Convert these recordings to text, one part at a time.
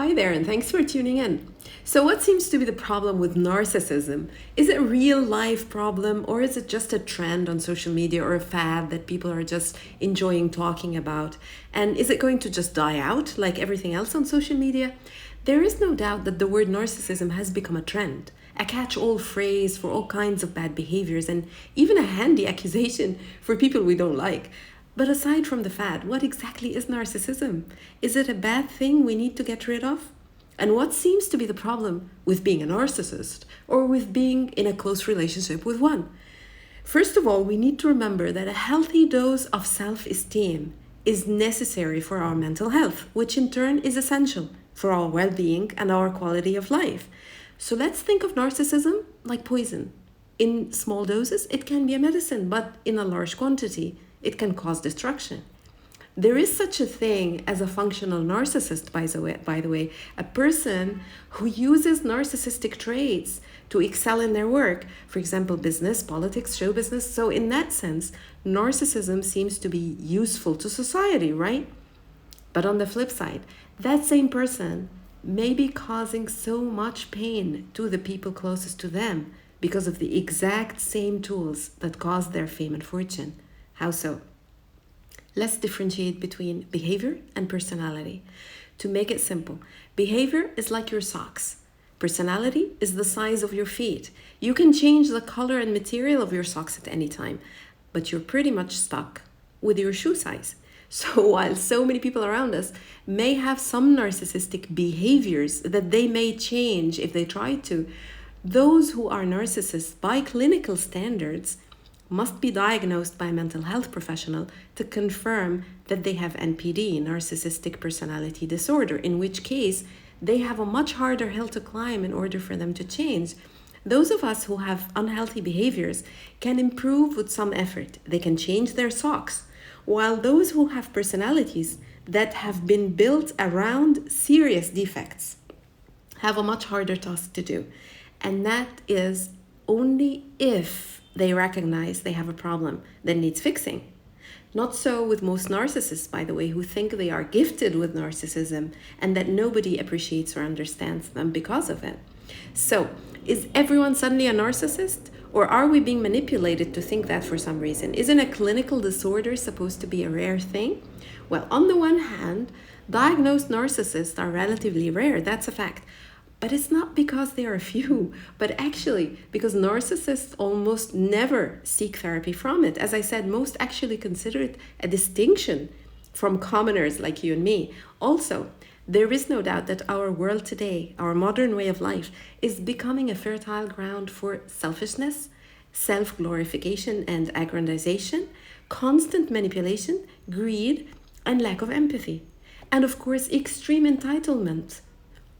Hi there, and thanks for tuning in. So, what seems to be the problem with narcissism? Is it a real life problem, or is it just a trend on social media or a fad that people are just enjoying talking about? And is it going to just die out like everything else on social media? There is no doubt that the word narcissism has become a trend, a catch all phrase for all kinds of bad behaviors, and even a handy accusation for people we don't like. But aside from the fad, what exactly is narcissism? Is it a bad thing we need to get rid of? And what seems to be the problem with being a narcissist or with being in a close relationship with one? First of all, we need to remember that a healthy dose of self-esteem is necessary for our mental health, which in turn is essential for our well-being and our quality of life. So let's think of narcissism like poison. In small doses, it can be a medicine, but in a large quantity, it can cause destruction. There is such a thing as a functional narcissist, by the way, a person who uses narcissistic traits to excel in their work, for example, business, politics, show business. So in that sense, narcissism seems to be useful to society, right? But on the flip side, that same person may be causing so much pain to the people closest to them because of the exact same tools that caused their fame and fortune. How so? Let's differentiate between behavior and personality. To make it simple, behavior is like your socks. Personality is the size of your feet. You can change the color and material of your socks at any time, but you're pretty much stuck with your shoe size. So while so many people around us may have some narcissistic behaviors that they may change if they try to, those who are narcissists by clinical standards must be diagnosed by a mental health professional to confirm that they have NPD, narcissistic personality disorder, in which case they have a much harder hill to climb in order for them to change. Those of us who have unhealthy behaviors can improve with some effort. They can change their socks, while those who have personalities that have been built around serious defects have a much harder task to do. And that is only if they recognize they have a problem that needs fixing. Not so with most narcissists, by the way, who think they are gifted with narcissism and that nobody appreciates or understands them because of it. So, is everyone suddenly a narcissist? Or are we being manipulated to think that for some reason? Isn't a clinical disorder supposed to be a rare thing? Well, on the one hand, diagnosed narcissists are relatively rare, that's a fact. But it's not because they are few, but actually because narcissists almost never seek therapy from it. As I said, most actually consider it a distinction from commoners like you and me. Also, there is no doubt that our world today, our modern way of life, is becoming a fertile ground for selfishness, self-glorification and aggrandization, constant manipulation, greed, and lack of empathy. And of course, extreme entitlement,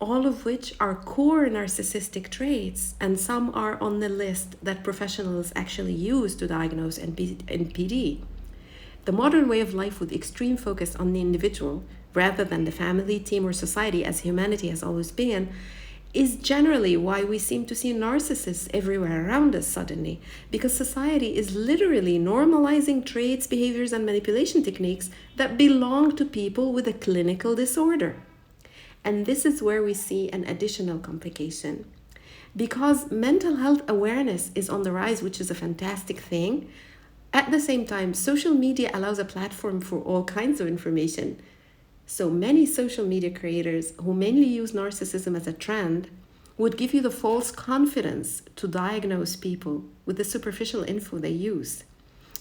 all of which are core narcissistic traits, and some are on the list that professionals actually use to diagnose NPD. The modern way of life with extreme focus on the individual, rather than the family, team, or society as humanity has always been, is generally why we seem to see narcissists everywhere around us suddenly, because society is literally normalizing traits, behaviors, and manipulation techniques that belong to people with a clinical disorder. And this is where we see an additional complication. Because mental health awareness is on the rise, which is a fantastic thing, at the same time, social media allows a platform for all kinds of information. So many social media creators who mainly use narcissism as a trend would give you the false confidence to diagnose people with the superficial info they use.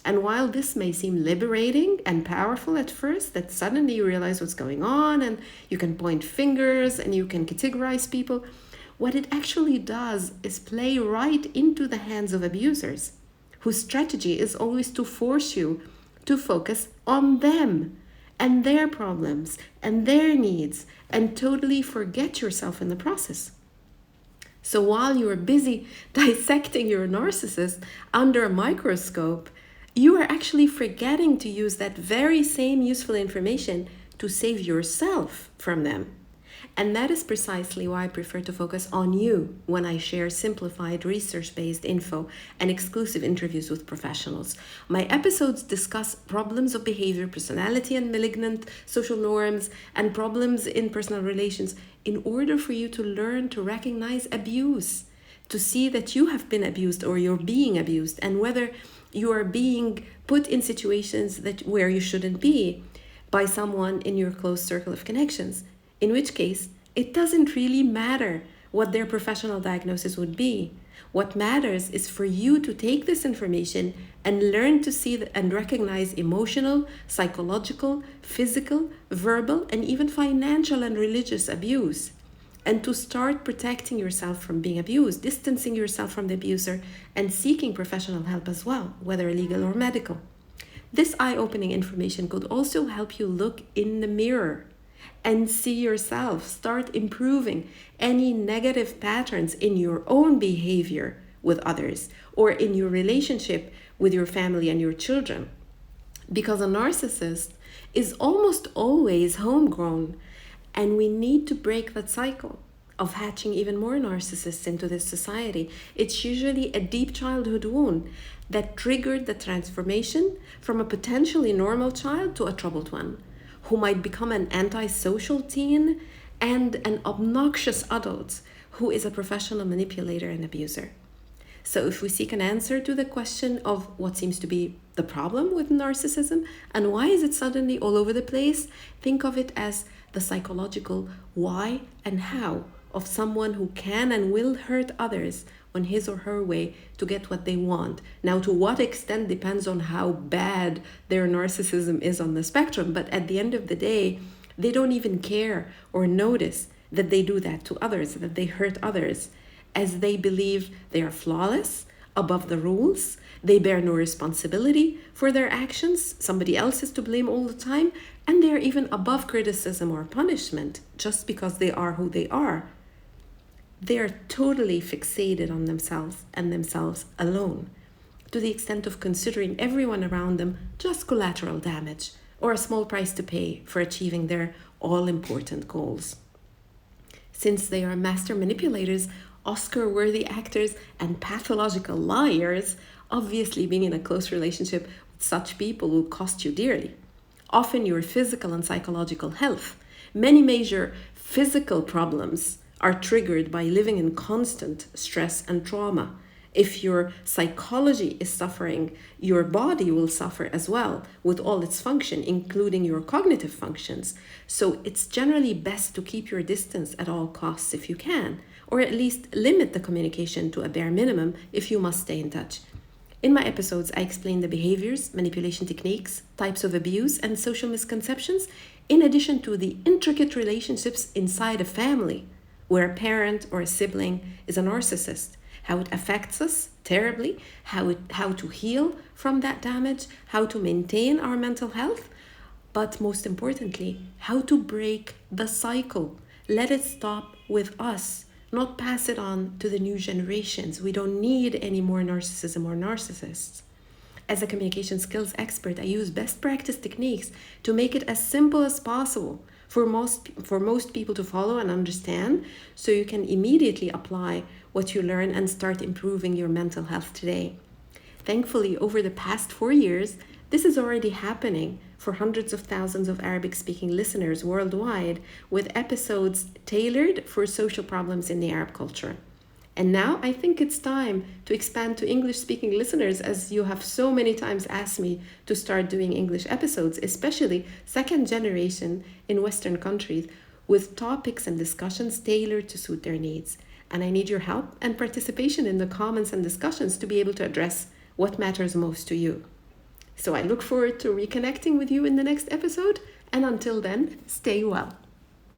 And while this may seem liberating and powerful at first, that suddenly you realize what's going on and you can point fingers and you can categorize people, what it actually does is play right into the hands of abusers, whose strategy is always to force you to focus on them and their problems and their needs and totally forget yourself in the process. So while you are busy dissecting your narcissist under a microscope, you are actually forgetting to use that very same useful information to save yourself from them. And that is precisely why I prefer to focus on you when I share simplified research-based info and exclusive interviews with professionals. My episodes discuss problems of behavior, personality, and malignant social norms, and problems in personal relations in order for you to learn to recognize abuse, to see that you have been abused or you're being abused, and whether you are being put in situations where you shouldn't be by someone in your close circle of connections. In which case, it doesn't really matter what their professional diagnosis would be. What matters is for you to take this information and learn to see and recognize emotional, psychological, physical, verbal, and even financial and religious abuse, and to start protecting yourself from being abused, distancing yourself from the abuser, and seeking professional help as well, whether legal or medical. This eye-opening information could also help you look in the mirror and see yourself, start improving any negative patterns in your own behavior with others or in your relationship with your family and your children. Because a narcissist is almost always homegrown, and we need to break that cycle of hatching even more narcissists into this society. It's usually a deep childhood wound that triggered the transformation from a potentially normal child to a troubled one, who might become an antisocial teen and an obnoxious adult who is a professional manipulator and abuser. So if we seek an answer to the question of what seems to be the problem with narcissism and why is it suddenly all over the place, think of it as the psychological why and how of someone who can and will hurt others on his or her way to get what they want. Now, to what extent depends on how bad their narcissism is on the spectrum, but at the end of the day, they don't even care or notice that they do that to others, that they hurt others, as they believe they are flawless, above the rules, they bear no responsibility for their actions, somebody else is to blame all the time, and they're even above criticism or punishment just because they are who they are. They are totally fixated on themselves and themselves alone, to the extent of considering everyone around them just collateral damage or a small price to pay for achieving their all-important goals. Since they are master manipulators, Oscar-worthy actors, and pathological liars, obviously being in a close relationship with such people will cost you dearly. Often your physical and psychological health. Many major physical problems are triggered by living in constant stress and trauma. If your psychology is suffering, your body will suffer as well with all its function, including your cognitive functions. So it's generally best to keep your distance at all costs if you can, or at least limit the communication to a bare minimum if you must stay in touch. In my episodes, I explain the behaviors, manipulation techniques, types of abuse, and social misconceptions, in addition to the intricate relationships inside a family, where a parent or a sibling is a narcissist, how it affects us terribly, how to heal from that damage, how to maintain our mental health, but most importantly, how to break the cycle. Let it stop with us, not pass it on to the new generations. We don't need any more narcissism or narcissists. As a communication skills expert, I use best practice techniques to make it as simple as possible for most people to follow and understand, so you can immediately apply what you learn and start improving your mental health today. Thankfully, over the past 4 years, this is already happening for hundreds of thousands of Arabic-speaking listeners worldwide, with episodes tailored for social problems in the Arab culture. And now I think it's time to expand to English-speaking listeners, as you have so many times asked me to start doing English episodes, especially second generation in Western countries, with topics and discussions tailored to suit their needs. And I need your help and participation in the comments and discussions to be able to address what matters most to you. So I look forward to reconnecting with you in the next episode, and until then, stay well.